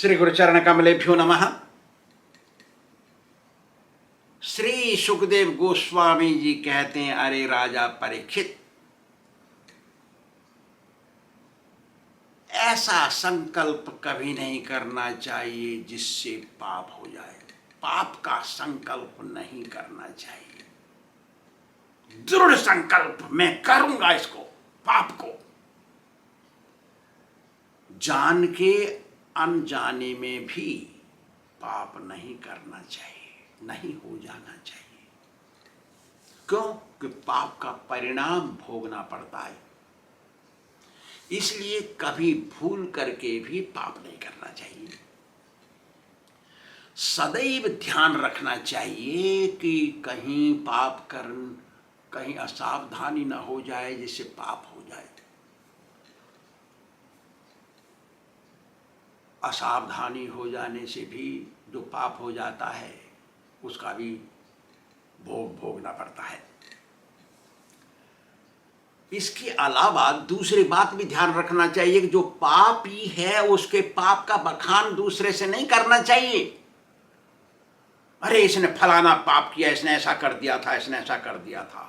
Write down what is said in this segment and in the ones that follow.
श्री गुरुचरण कमलेभ्यो नमः। श्री सुखदेव गोस्वामी जी कहते हैं, अरे राजा परीक्षित, ऐसा संकल्प कभी नहीं करना चाहिए जिससे पाप हो जाए। पाप का संकल्प नहीं करना चाहिए। दृढ़ संकल्प, मैं करूंगा इसको, पाप को। जान के अनजाने में भी पाप नहीं करना चाहिए, नहीं हो जाना चाहिए। क्यों? कि पाप का परिणाम भोगना पड़ता है। इसलिए कभी भूल करके भी पाप नहीं करना चाहिए। सदैव ध्यान रखना चाहिए कि कहीं पाप कहीं असावधानी न हो जाए जिससे पाप हो जाए। असावधानी हो जाने से भी जो पाप हो जाता है उसका भी भोग भोगना पड़ता है। इसके अलावा दूसरी बात भी ध्यान रखना चाहिए कि जो पापी है उसके पाप का बखान दूसरे से नहीं करना चाहिए। अरे इसने फलाना पाप किया, इसने ऐसा कर दिया था, इसने ऐसा कर दिया था।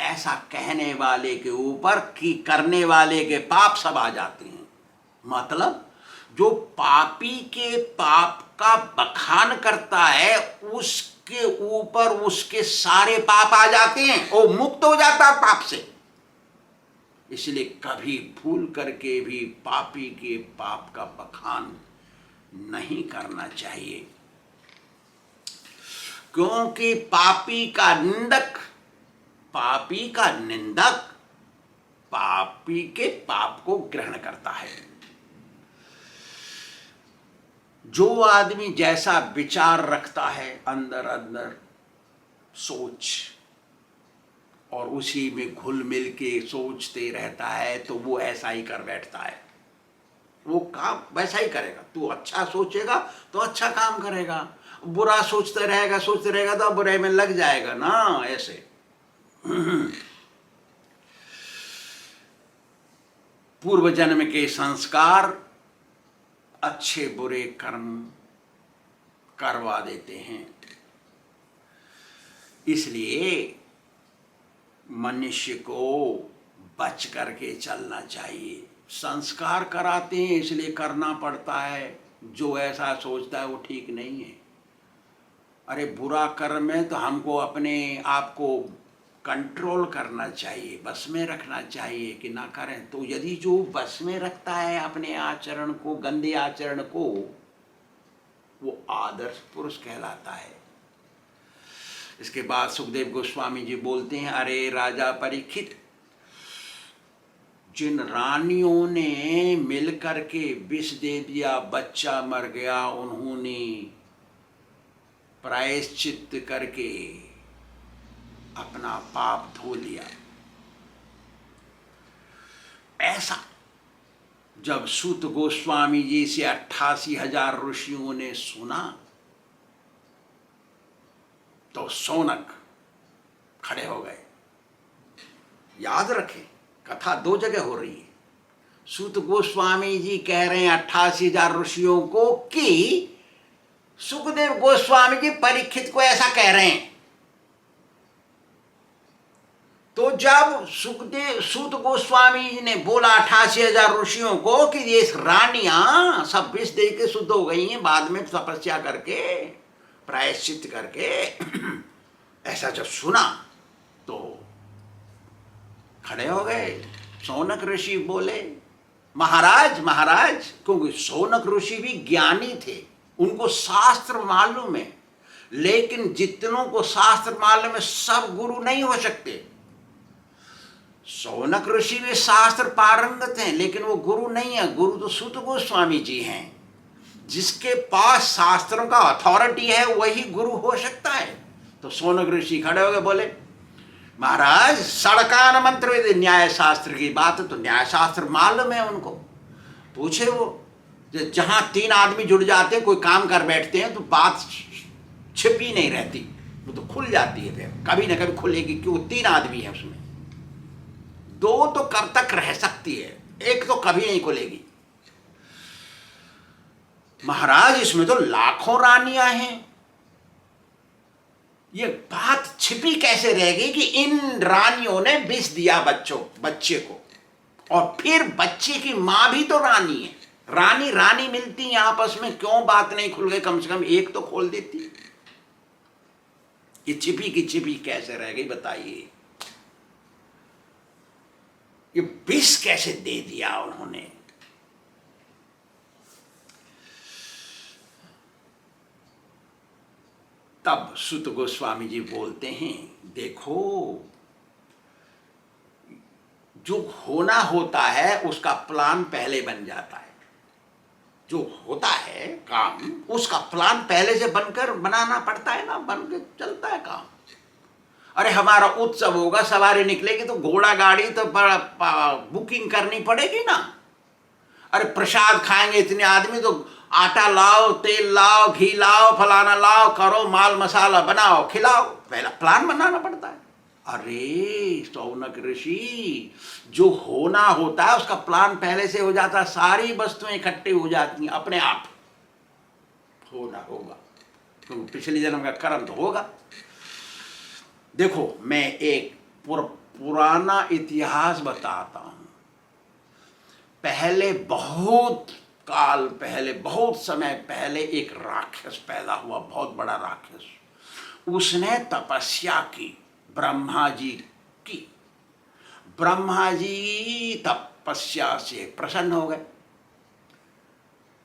ऐसा कहने वाले के ऊपर कि करने वाले के पाप सब आ जाते हैं। मतलब जो पापी के पाप का बखान करता है उसके ऊपर उसके सारे पाप आ जाते हैं, वो मुक्त हो जाता है पाप से। इसलिए कभी भूल करके भी पापी के पाप का बखान नहीं करना चाहिए, क्योंकि पापी का निंदक पापी के पाप को ग्रहण करता है। जो आदमी जैसा विचार रखता है अंदर अंदर सोच, और उसी में घुल मिल के सोचते रहता है, तो वो ऐसा ही कर बैठता है। वो काम वैसा ही करेगा। तू अच्छा सोचेगा तो अच्छा काम करेगा, बुरा सोचते रहेगा तो बुरे में लग जाएगा ना। ऐसे पूर्व जन्म के संस्कार अच्छे बुरे कर्म करवा देते हैं। इसलिए मनुष्य को बच करके चलना चाहिए। संस्कार कराते हैं इसलिए करना पड़ता है। जो ऐसा सोचता है वो ठीक नहीं है। अरे बुरा कर्म है तो हमको अपने आप को कंट्रोल करना चाहिए, बस में रखना चाहिए कि ना करें। तो यदि जो बस में रखता है अपने आचरण को, गंदे आचरण को, वो आदर्श पुरुष कहलाता है। इसके बाद सुखदेव गोस्वामी जी बोलते हैं, अरे राजा परीक्षित, जिन रानियों ने मिलकर के विष दे दिया, बच्चा मर गया, उन्होंने प्रायश्चित करके अपना पाप धो लिया। ऐसा जब सूत गोस्वामी जी से 88,000 ऋषियों ने सुना तो सौनक खड़े हो गए। याद रखें, कथा दो जगह हो रही है। सूत गोस्वामी जी कह रहे हैं 88,000 ऋषियों को कि सुखदेव गोस्वामी जी परीक्षित को ऐसा कह रहे हैं। तो जब सूत गोस्वामी जी ने बोला 88,000 ऋषियों को कि ये रानियां सब विष दे के शुद्ध हो गई हैं, बाद में तपस्या करके प्रायश्चित करके, ऐसा जब सुना तो खड़े हो गए। सौनक ऋषि बोले, महाराज, क्योंकि सौनक ऋषि भी ज्ञानी थे, उनको शास्त्र मालूम है। लेकिन जितनों को शास्त्र मालूम है सब गुरु नहीं हो सकते। सौनक ऋषि भी शास्त्र पारंगत हैं, लेकिन वो गुरु नहीं है। गुरु तो सूत गोस्वामी जी हैं। जिसके पास शास्त्रों का अथॉरिटी है वही गुरु हो सकता है। तो सौनक ऋषि खड़े हो गए, बोले, महाराज, सड़कान मंत्र न्याय शास्त्र की बात है, तो न्याय शास्त्र मालूम है उनको। पूछे वो, जहां 3 आदमी जुड़ जाते हैं, कोई काम कर बैठते हैं, तो बात छिपी नहीं रहती, वो तो खुल जाती है। फिर कभी ना कभी खुलेगी, क्यों? 3 आदमी है उसमें, 2 तो कब तक रह सकती है, 1 तो कभी नहीं खुलेगी। महाराज इसमें तो लाखों रानियां हैं, ये बात छिपी कैसे रह गई कि इन रानियों ने विष दिया बच्चे को, और फिर बच्चे की मां भी तो रानी है। रानी रानी मिलती है आपस में, क्यों बात नहीं खुल गई? कम से कम एक तो खोल देती। ये छिपी की छिपी कैसे रह गई बताइए? ये विष कैसे दे दिया उन्होंने? तब सुत गोस्वामी जी बोलते हैं, देखो जो होना होता है उसका प्लान पहले बन जाता है। जो होता है काम, उसका प्लान पहले से बनाना पड़ता है ना, बन के चलता है काम। अरे हमारा उत्सव होगा, सवारी निकलेगी तो घोड़ा गाड़ी तो बुकिंग करनी पड़ेगी ना। अरे प्रसाद खाएंगे इतने आदमी तो आटा लाओ, तेल लाओ, घी लाओ, फलाना लाओ, करो, माल मसाला बनाओ, खिलाओ, पहला प्लान बनाना पड़ता है। अरे शौनक ऋषि, जो होना होता है उसका प्लान पहले से हो जाता है, सारी वस्तुएं इकट्ठी हो जाती हैं अपने आप। होना होगा क्योंकि पिछले जन्म का कर्म तो होगा। देखो मैं एक पुराना इतिहास बताता हूं। पहले बहुत काल पहले, बहुत समय पहले एक राक्षस पैदा हुआ, बहुत बड़ा राक्षस। उसने तपस्या की, ब्रह्मा जी की। ब्रह्मा जी तपस्या से प्रसन्न हो गए।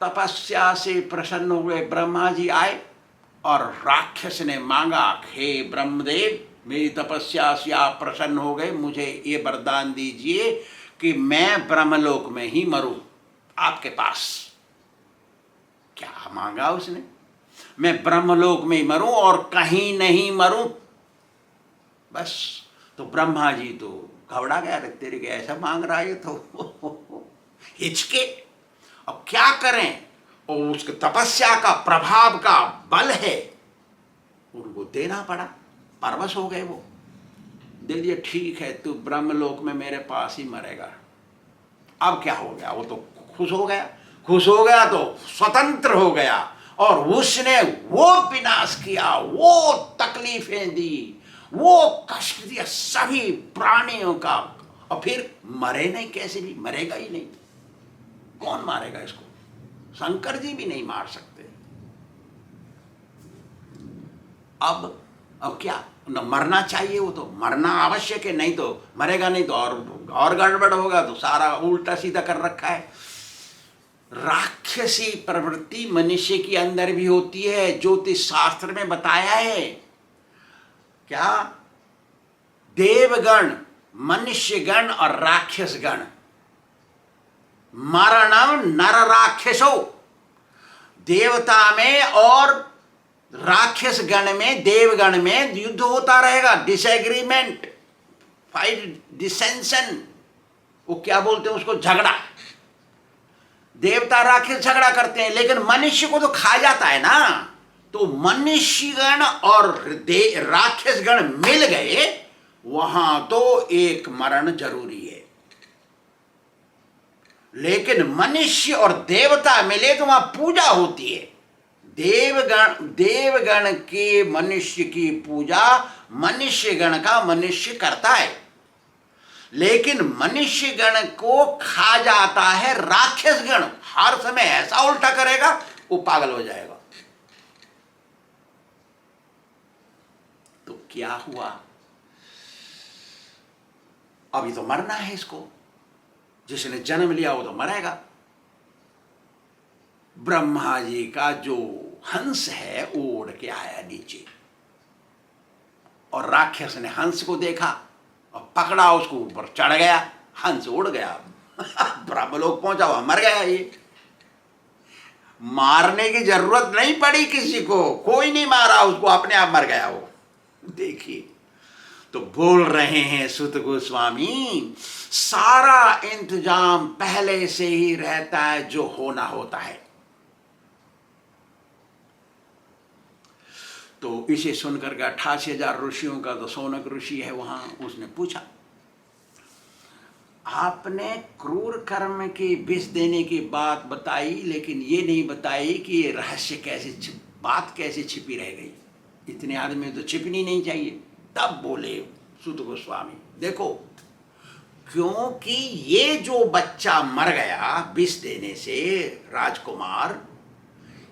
तपस्या से प्रसन्न हुए ब्रह्मा जी आए और राक्षस ने मांगा, हे ब्रह्मदेव, मेरी तपस्या से आप प्रसन्न हो गए, मुझे ये वरदान दीजिए कि मैं ब्रह्मलोक में ही मरूं आपके पास। क्या मांगा उसने? मैं ब्रह्मलोक में ही मरूं और कहीं नहीं मरूं, बस। तो ब्रह्मा जी तो घबरा गया, तेरे के ऐसा मांग रहा है तो हिचके। अब क्या करें? और उसके तपस्या का प्रभाव का बल है, उनको देना पड़ा। परवश हो गए वो, दे दिए। ठीक है, तू ब्रह्मलोक में मेरे पास ही मरेगा। अब क्या हो गया? वो तो खुश हो गया। खुश हो गया तो स्वतंत्र हो गया, और उसने वो विनाश किया, वो तकलीफें दी, वो कष्ट दिया सभी प्राणियों का, और फिर मरे नहीं। कैसे भी मरेगा ही नहीं। कौन मारेगा इसको? शंकर जी भी नहीं मार सकते। अब क्या न मरना चाहिए? वो तो मरना आवश्यक है, नहीं तो मरेगा नहीं तो और गड़बड़ होगा। तो सारा उल्टा सीधा कर रखा है। राक्षसी प्रवृत्ति मनुष्य के अंदर भी होती है, ज्योतिष शास्त्र में बताया है। क्या? देवगण, मनुष्यगण और राक्षसगण। मरणम नर राक्षसो, देवता में और राक्षस गण में, देवगण में युद्ध होता रहेगा। डिसएग्रीमेंट, फाइट, डिसेंशन, वो क्या बोलते हैं उसको, झगड़ा। देवता राक्षस झगड़ा करते हैं, लेकिन मनुष्य को तो खा जाता है ना। तो मनुष्यगण और राक्षसगण मिल गए, वहां तो एक मरण जरूरी है। लेकिन मनुष्य और देवता मिले तो वहां पूजा होती है। देवगण के मनुष्य की पूजा मनुष्यगण का मनुष्य करता है, लेकिन मनुष्यगण को खा जाता है राक्षसगण। हर समय ऐसा उल्टा करेगा, वो पागल हो जाएगा। तो क्या हुआ? अभी तो मरना है इसको। जिसने जन्म लिया वो तो मरेगा। ब्रह्मा जी का जो हंस है वो उड़ के आया नीचे, और राक्षस ने हंस को देखा और पकड़ा, उसको ऊपर चढ़ गया, हंस उड़ गया। ब्रह्मलोक पहुंचा हुआ, मर गया। ये मारने की जरूरत नहीं पड़ी किसी को, कोई नहीं मारा उसको, अपने आप मर गया वो। देखिए, तो बोल रहे हैं सुत गोस्वामी, सारा इंतजाम पहले से ही रहता है जो होना होता है। तो इसे सुनकर के 88,000 ऋषियों का तो शौनक ऋषि है वहां, उसने पूछा, आपने क्रूर कर्म की विष देने की बात बताई, लेकिन ये नहीं बताई कि ये रहस्य कैसे बात कैसे छिपी रह गई। इतने आदमी तो छिपनी नहीं चाहिए। तब बोले सूत गोस्वामी, देखो, क्योंकि ये जो बच्चा मर गया विष देने से, राजकुमार,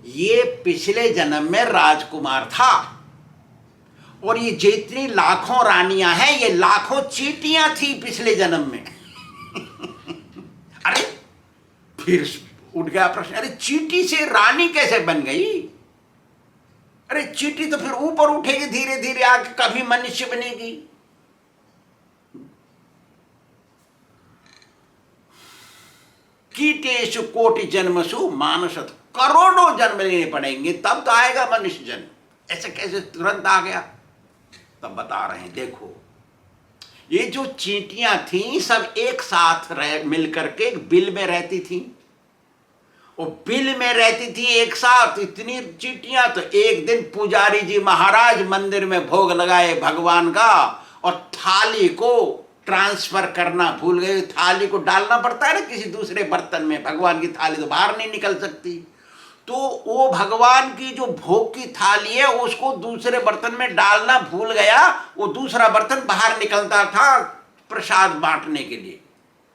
ये पिछले जन्म में राजकुमार था, और ये जितनी लाखों रानियां हैं ये लाखों चींटियां थी पिछले जन्म में। अरे फिर उठ गया प्रश्न, अरे चींटी से रानी कैसे बन गई? अरे चींटी तो फिर ऊपर उठेगी धीरे धीरे आके, कभी मनुष्य बनेगी। कीटेशु कोटि जन्मसु मानसत, करोड़ों जन्म लेने पड़ेंगे तब तो आएगा मनुष्य जन्म। ऐसे कैसे तुरंत आ गया? तब बता रहे हैं, देखो, ये जो चींटियां थीं सब एक साथ मिलकर के एक बिल में रहती थीं, और बिल में रहती थी एक साथ इतनी चींटियां। तो एक दिन पुजारी जी महाराज मंदिर में भोग लगाए भगवान का, और थाली को ट्रांसफर करना भूल गए। थाली को डालना पड़ता है ना किसी दूसरे बर्तन में, भगवान की थाली तो बाहर नहीं निकल सकती। तो वो भगवान की जो भोग की थाली है उसको दूसरे बर्तन में डालना भूल गया। वो दूसरा बर्तन बाहर निकलता था प्रसाद बांटने के लिए,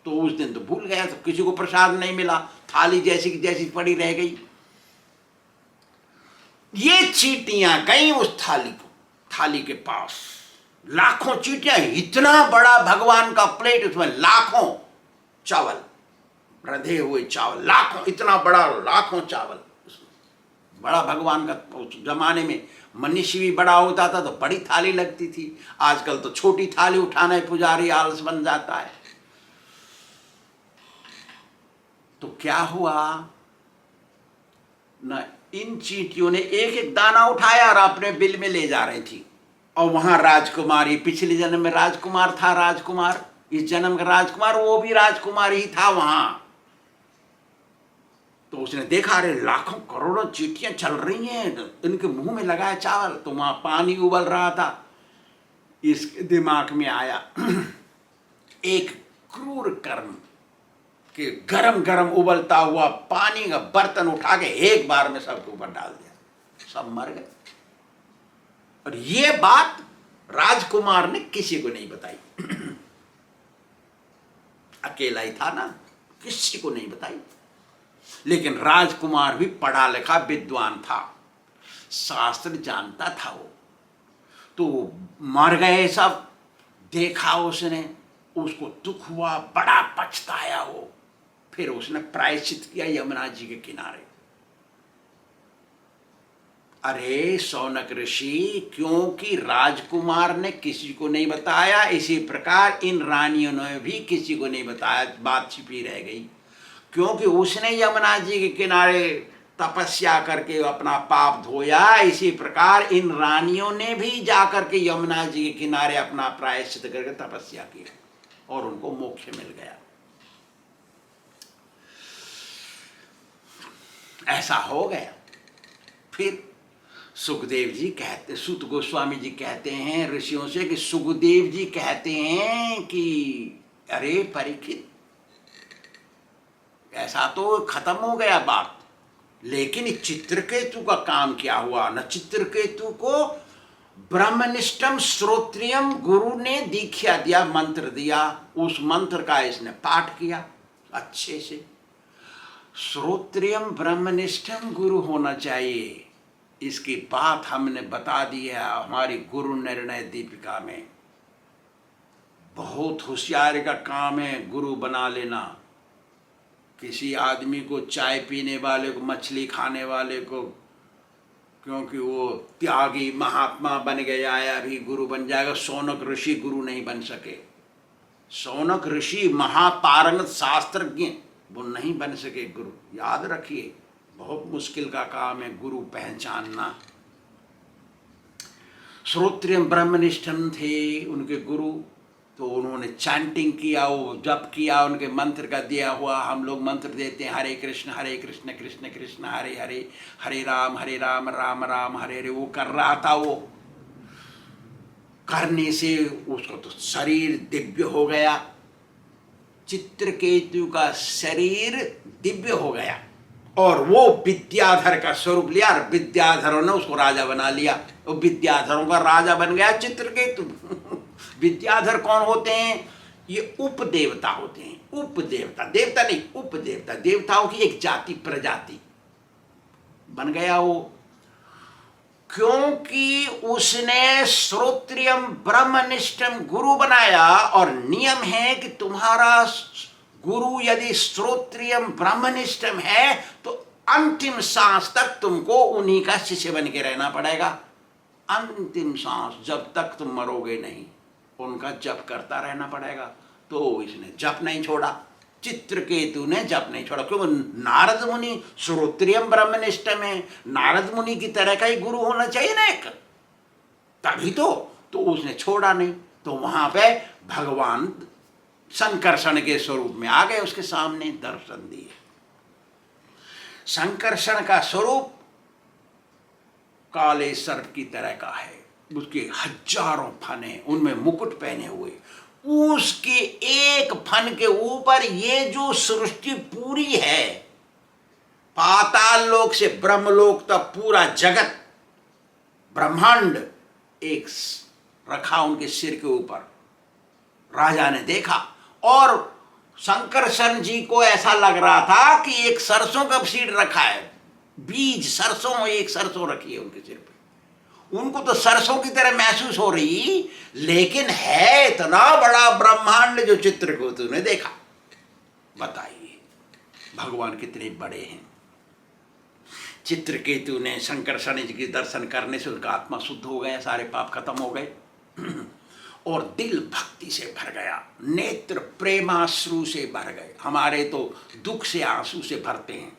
तो उस दिन तो भूल गया, तो किसी को प्रसाद नहीं मिला, थाली जैसी की जैसी पड़ी रह गई। ये चींटियां गई उस थाली के पास, लाखों चींटियां, इतना बड़ा भगवान का प्लेट, उसमें लाखों चावल, रंधे हुए चावल, लाखों, इतना बड़ा लाखों चावल उसमें। बड़ा भगवान का, उस जमाने में मनुष्य भी बड़ा होता था तो बड़ी थाली लगती थी, आजकल तो छोटी थाली उठाना है पुजारी आलस बन जाता है। तो क्या हुआ ना, इन चींटियों ने एक एक दाना उठाया और अपने बिल में ले जा रही थी। और वहां राजकुमारी, पिछले जन्म में राजकुमार था, राजकुमार, इस जन्म का राजकुमार, वो भी राजकुमार ही था वहां। तो उसने देखा, अरे लाखों करोड़ों चींटियां चल रही हैं, तो इनके मुंह में लगाया चावल, तो वहां पानी उबल रहा था। इसके दिमाग में आया एक क्रूर कर्म कि गरम गरम उबलता हुआ पानी का बर्तन उठा के एक बार में सबके ऊपर डाल दिया, सब मर गए। और ये बात राजकुमार ने किसी को नहीं बताई। अकेला ही था ना, किसी को नहीं बताई। लेकिन राजकुमार भी पढ़ा लिखा विद्वान था, शास्त्र जानता था वो। तो मर गए सब, देखा उसने, उसको दुख हुआ, बड़ा पछताया वो। फिर उसने प्रायश्चित किया यमुना जी के किनारे। अरे शौनक ऋषि, क्योंकि राजकुमार ने किसी को नहीं बताया, इसी प्रकार इन रानियों ने भी किसी को नहीं बताया, बात छिपी रह गई। क्योंकि उसने यमुना जी के किनारे तपस्या करके अपना पाप धोया, इसी प्रकार इन रानियों ने भी जाकर के यमुना जी के किनारे अपना प्रायश्चित करके तपस्या की और उनको मोक्ष मिल गया। ऐसा हो गया। फिर सुखदेव जी कहते, सूत गोस्वामी जी कहते हैं ऋषियों से कि सुखदेव जी कहते हैं कि अरे परीक्षित, ऐसा तो खत्म हो गया बात, लेकिन चित्रकेतु का काम क्या हुआ न? चित्रकेतु को ब्रह्मनिष्ठम श्रोत्रियम गुरु ने दीक्षा दिया, मंत्र दिया, उस मंत्र का इसने पाठ किया अच्छे से। श्रोत्रियम ब्रह्मनिष्ठम गुरु होना चाहिए, इसकी बात हमने बता दी है हमारी गुरु निर्णय दीपिका में। बहुत होशियारी का काम है गुरु बना लेना। किसी आदमी को, चाय पीने वाले को, मछली खाने वाले को, क्योंकि वो त्यागी महात्मा बन गया है, अभी गुरु बन जाएगा। शौनक ऋषि गुरु नहीं बन सके। शौनक ऋषि महापारंगत शास्त्रज्ञ, वो नहीं बन सके गुरु। याद रखिए, बहुत मुश्किल का काम है गुरु पहचानना। श्रोत्रियम ब्रह्मनिष्ठन थे उनके गुरु, तो उन्होंने चैंटिंग किया, वो जप किया, उनके मंत्र का दिया हुआ। हम लोग मंत्र देते हैं हरे कृष्ण कृष्ण कृष्ण हरे हरे, हरे राम राम राम हरे हरे। वो कर रहा था, वो करने से उसका तो शरीर दिव्य हो गया, चित्रकेतु का शरीर दिव्य हो गया और वो विद्याधर का स्वरूप लिया और विद्याधरों ने उसको राजा बना लिया। वो विद्याधरों का राजा बन गया चित्रकेतु। विद्याधर कौन होते हैं? ये उपदेवता होते हैं। उपदेवता, देवता नहीं, उपदेवता, देवताओं की एक जाति, प्रजाति बन गया वो, क्योंकि उसने श्रोत्रियम ब्रह्मनिष्ठम गुरु बनाया। और नियम है कि तुम्हारा गुरु यदि श्रोत्रियम ब्रह्मनिष्ठम है तो अंतिम सांस तक तुमको उन्हीं का शिष्य बन के रहना पड़ेगा। अंतिम सांस, जब तक तुम मरोगे नहीं, उनका जप करता रहना पड़ेगा। तो इसने जप नहीं छोड़ा, चित्रकेतु ने जप नहीं छोड़ा। क्यों? नारद मुनि श्रोत्रियम ब्रह्मनिष्ठम है, नारद मुनि की तरह का ही गुरु होना चाहिए ना एक, तभी तो उसने छोड़ा नहीं। तो वहां पे भगवान संकर्षण के स्वरूप में आ गए, उसके सामने दर्शन दिए। संकर्षण का स्वरूप काले सर्प की तरह का है, उसके हजारों फन हैं, उनमें मुकुट पहने हुए, उसके एक फन के ऊपर ये जो सृष्टि पूरी है, पाताल लोक से ब्रह्मलोक तक पूरा जगत ब्रह्मांड एक रखा उनके सिर के ऊपर। राजा ने देखा और संकर्षण जी को ऐसा लग रहा था कि एक सरसों का सीड रखा है, बीज सरसों, एक सरसों रखी है उनके सिर पे। उनको तो सरसों की तरह महसूस हो रही, लेकिन है इतना बड़ा ब्रह्मांड जो चित्रकेतु ने देखा। बताइए भगवान कितने बड़े हैं। चित्रकेतु ने संकर्षण जी के दर्शन करने से उनका आत्मा शुद्ध हो गया, सारे पाप खत्म हो गए और दिल भक्ति से भर गया, नेत्र प्रेमाश्रु से भर गए। हमारे तो दुख से आंसू से भरते हैं,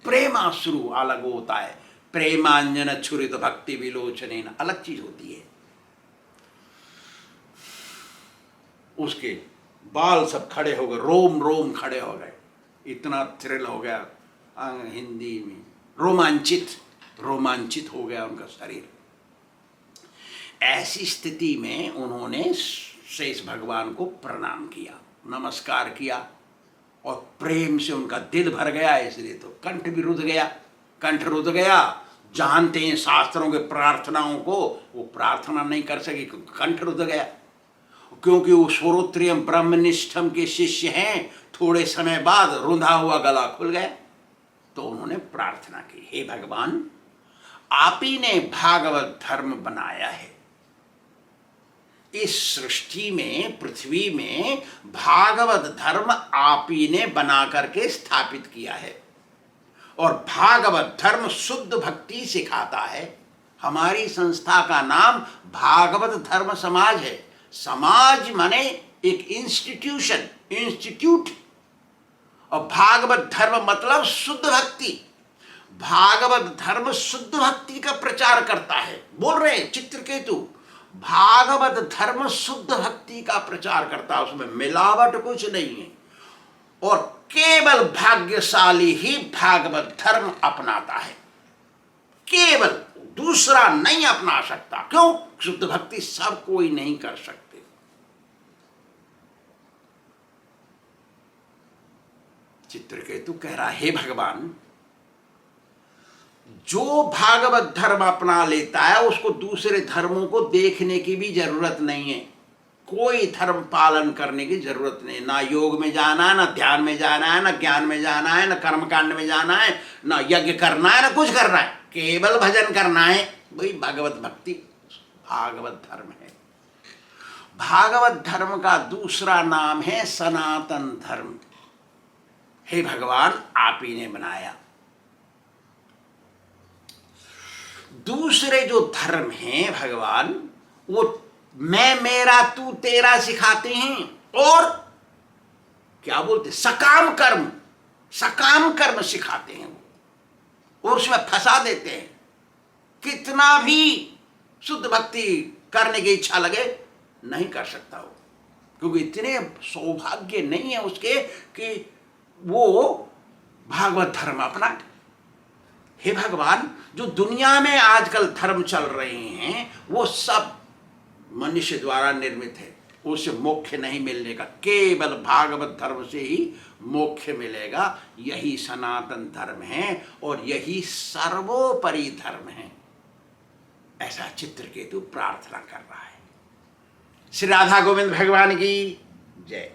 प्रेमाश्रु अलग होता है, प्रेमांजन छुरित भक्ति विलोचनेन अलग चीज होती है। उसके बाल सब खड़े हो गए, रोम रोम खड़े हो गए, इतना थ्रिल हो गया, हिंदी में रोमांचित हो गया उनका शरीर। ऐसी स्थिति में उन्होंने शेष भगवान को प्रणाम किया, नमस्कार किया और प्रेम से उनका दिल भर गया, इसलिए तो कंठ भी रुध गया, कंठ रुध गया। जानते हैं शास्त्रों के प्रार्थनाओं को, वो प्रार्थना नहीं कर सके, कंठ रुध गया, क्योंकि वो श्रोत्रियम ब्रह्मनिष्ठम के शिष्य हैं। थोड़े समय बाद रुंधा हुआ गला खुल गया, तो उन्होंने प्रार्थना की, हे भगवान, आप ही ने भागवत धर्म बनाया है, इस सृष्टि में, पृथ्वी में भागवत धर्म आप ही ने बना करके स्थापित किया है और भागवत धर्म शुद्ध भक्ति सिखाता है। हमारी संस्था का नाम भागवत धर्म समाज है। समाज माने एक इंस्टीट्यूशन, इंस्टीट्यूट, और भागवत धर्म मतलब शुद्ध भक्ति। भागवत धर्म शुद्ध भक्ति का प्रचार करता है। बोल रहे हैं चित्रकेतु, भागवत धर्म शुद्ध भक्ति का प्रचार करता है, उसमें मिलावट कुछ नहीं है और केवल भाग्यशाली ही भागवत धर्म अपनाता है, केवल दूसरा नहीं अपना सकता। क्यों? शुद्ध भक्ति सब कोई नहीं कर सकते। चित्रकेतु कह रहा है, भगवान, जो भागवत धर्म अपना लेता है उसको दूसरे धर्मों को देखने की भी जरूरत नहीं है, कोई धर्म पालन करने की जरूरत नहीं। ना योग में जाना है, ना ध्यान में जाना है, ना ज्ञान में जाना है, ना कर्मकांड में जाना है, ना यज्ञ करना है, ना कुछ करना है, केवल भजन करना है। वही भागवत भक्ति, भागवत धर्म है। भागवत धर्म का दूसरा नाम है सनातन धर्म। हे भगवान, आप ही ने बनाया। दूसरे जो धर्म हैं भगवान, वो मैं मेरा तू तेरा सिखाते हैं और क्या बोलते, सकाम कर्म सिखाते हैं वो, और उसमें फंसा देते हैं। कितना भी शुद्ध भक्ति करने की इच्छा लगे, नहीं कर सकता वो, क्योंकि इतने सौभाग्य नहीं है उसके कि वो भागवत धर्म अपना। हे भगवान, जो दुनिया में आजकल धर्म चल रहे हैं वो सब मनुष्य द्वारा निर्मित है, उसे मोक्ष नहीं मिलने का, केवल भागवत धर्म से ही मोक्ष मिलेगा। यही सनातन धर्म है और यही सर्वोपरि धर्म है, ऐसा चित्रकेतु प्रार्थना कर रहा है। श्री राधा गोविंद भगवान की जय।